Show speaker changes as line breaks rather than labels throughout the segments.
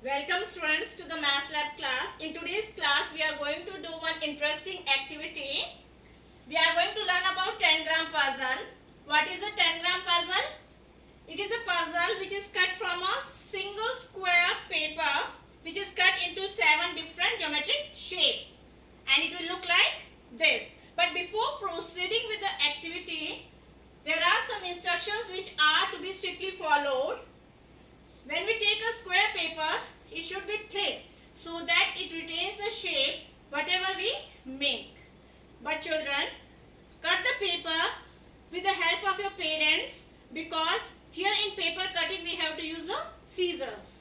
Welcome students to the Maths Lab class. In today's class we are going to do one interesting activity. We are going to learn about 10-gram puzzle. What is a 10-gram puzzle? It is a puzzle which is cut from a single square paper which is cut into 7 different geometric shapes, and it will look like this. But before proceeding with the activity, there are some instructions which are to be strictly followed. When we take a square paper, it should be thick so that it retains the shape whatever we make. But children, cut the paper with the help of your parents, because here in paper cutting we have to use the scissors.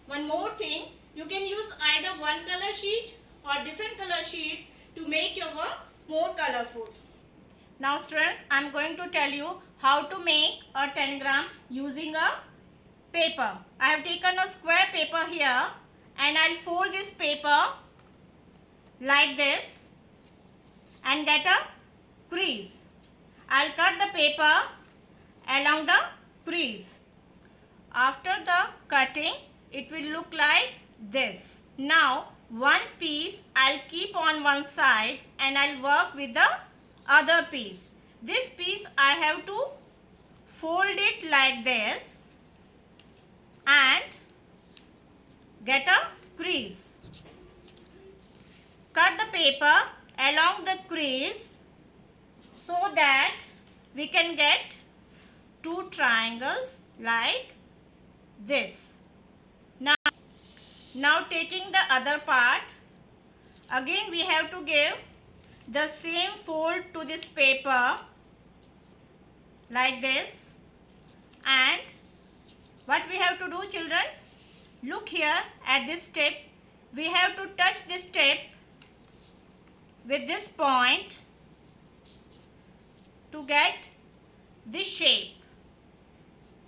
One more thing, you can use either one color sheet or different color sheets to make your work more colorful. Now students, I am going to tell you how to make a 10-gram using a paper. I have taken a square paper here and I'll fold this paper like this and get a crease. I'll cut the paper along the crease. After the cutting, it will look like this. Now, one piece I'll keep on one side and I'll work with the other piece. This piece I have to fold it like this and get a crease. Cut the paper along the crease so that we can get two triangles like this. Now taking the other part, again we have to give the same fold to this paper like this, and what we have to do, children, look here at this tip. We have to touch this tip with this point to get this shape.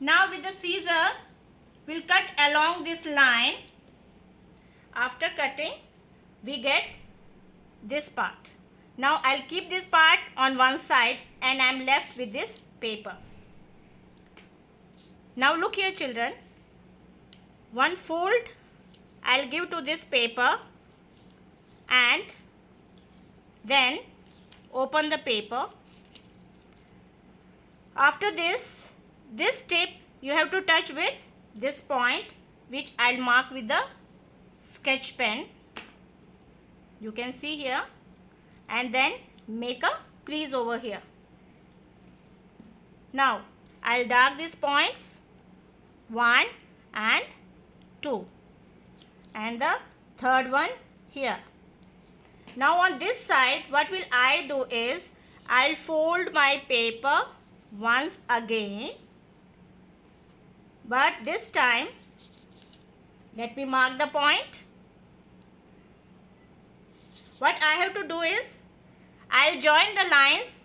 Now with the scissor, we'll cut along this line. After cutting, we get this part. Now I'll keep this part on one side and I'm left with this paper. Now look here, children. One fold I'll give to this paper and then open the paper. After this tip you have to touch with this point, which I'll mark with the sketch pen. You can see here, and then make a crease over here. Now I'll dark these points 1 and 2 and the third one here. Now on this side, what will I do is I'll fold my paper once again, but this time let me mark the point. What I have to do is I'll join the lines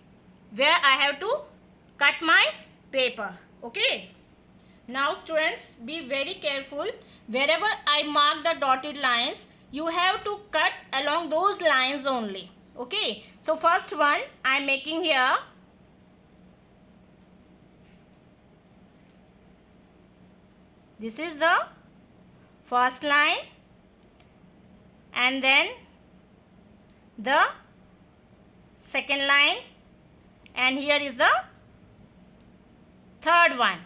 where I have to cut my paper. Okay. Now students, be very careful. Wherever I mark the dotted lines, you have to cut along those lines only. Okay. So first one I am making here. This is the first line, and then the second line, and here is the third one.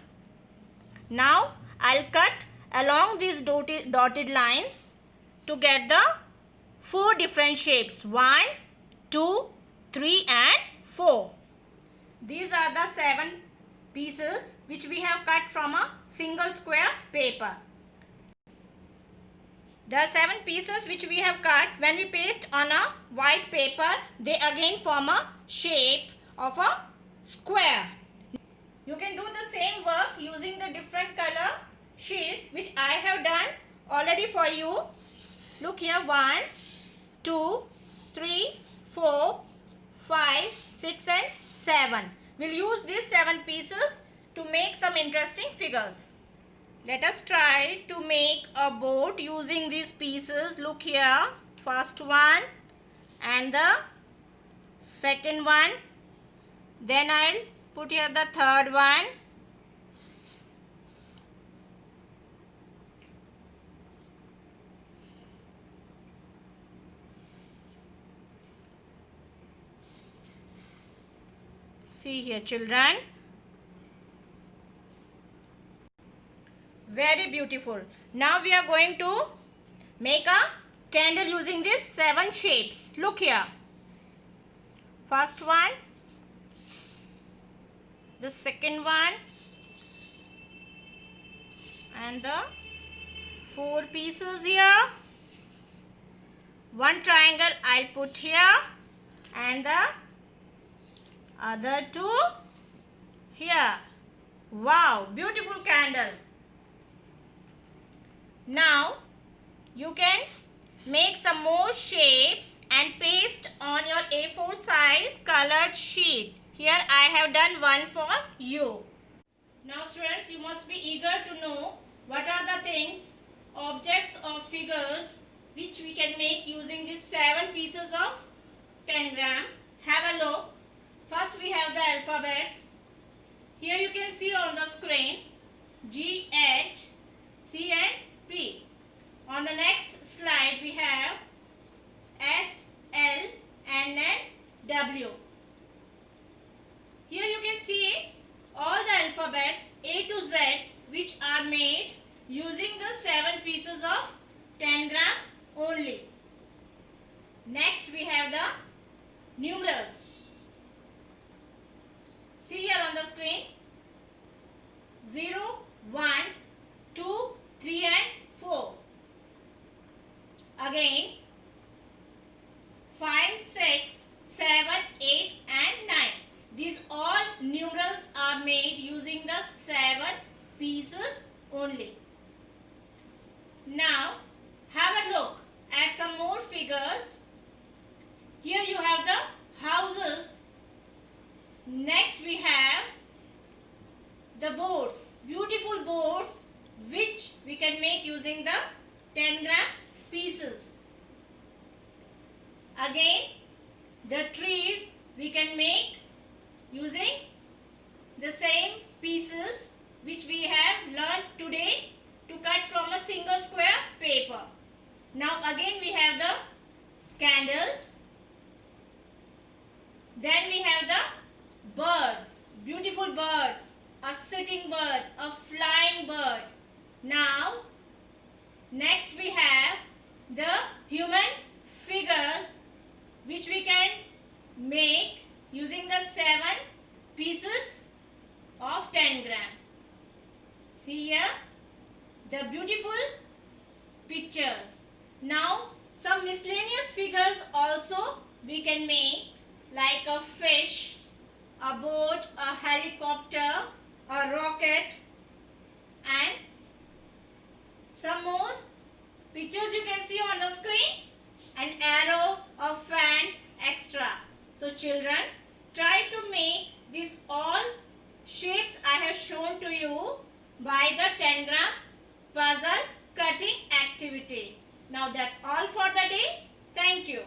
Now I'll cut along these dotted lines to get the 4 different shapes. 1, 2, 3 and 4. These are the 7 pieces which we have cut from a single square paper. The 7 pieces which we have cut, when we paste on a white paper, they again form a shape of a square. You can do the same work using the different color sheets which I have done already for you. Look here, 1, 2, 3, 4, 5, 6 and 7. We'll use these 7 pieces to make some interesting figures. Let us try to make a boat using these pieces. Look here, first one and the second one. Then I'll put here the third one See here, children. Very beautiful. Now we are going to make a candle using these 7 shapes. Look here. First one, the second one, and the 4 pieces here. One triangle I'll put here, and the other 2 here. Wow, beautiful candle. Now you can make some more shapes and paste on your A4 size colored sheet. Here I have done one for you. Now students, you must be eager to know what are the things, objects or figures which we can make using these 7 pieces of tangram. Have a look. First we have the alphabets. Here you can see on the screen G, H, C and P. On the next slide we have S, L and then W. Here you can see all the alphabets A to Z which are made using the 7 pieces of tangram only. Next we have the numerals. See here on the screen 0, 1, 2, 3 and 4. Again 5, 6, 7, 8 and 9. These all numerals are made using the 7 pieces only. Now have a look at some more figures. Here you have the houses. Next we have the boards, beautiful boards which we can make using the tangram pieces. Again the trees we can make using the same pieces which we have learned today to cut from a single square paper. Now again we have the candles. Then we have the birds, beautiful birds, a sitting bird, a flying bird. Now next we have the human figures which we can make using the 7 pieces of tangram. See here the beautiful pictures. Now some miscellaneous figures also we can make, like a fish, a boat, a helicopter, a rocket and some more pictures you can see on the screen, an arrow, a fan, etc. So children, try to make these all shapes I have shown to you by the tangram puzzle cutting activity. Now that's all for the day. Thank you.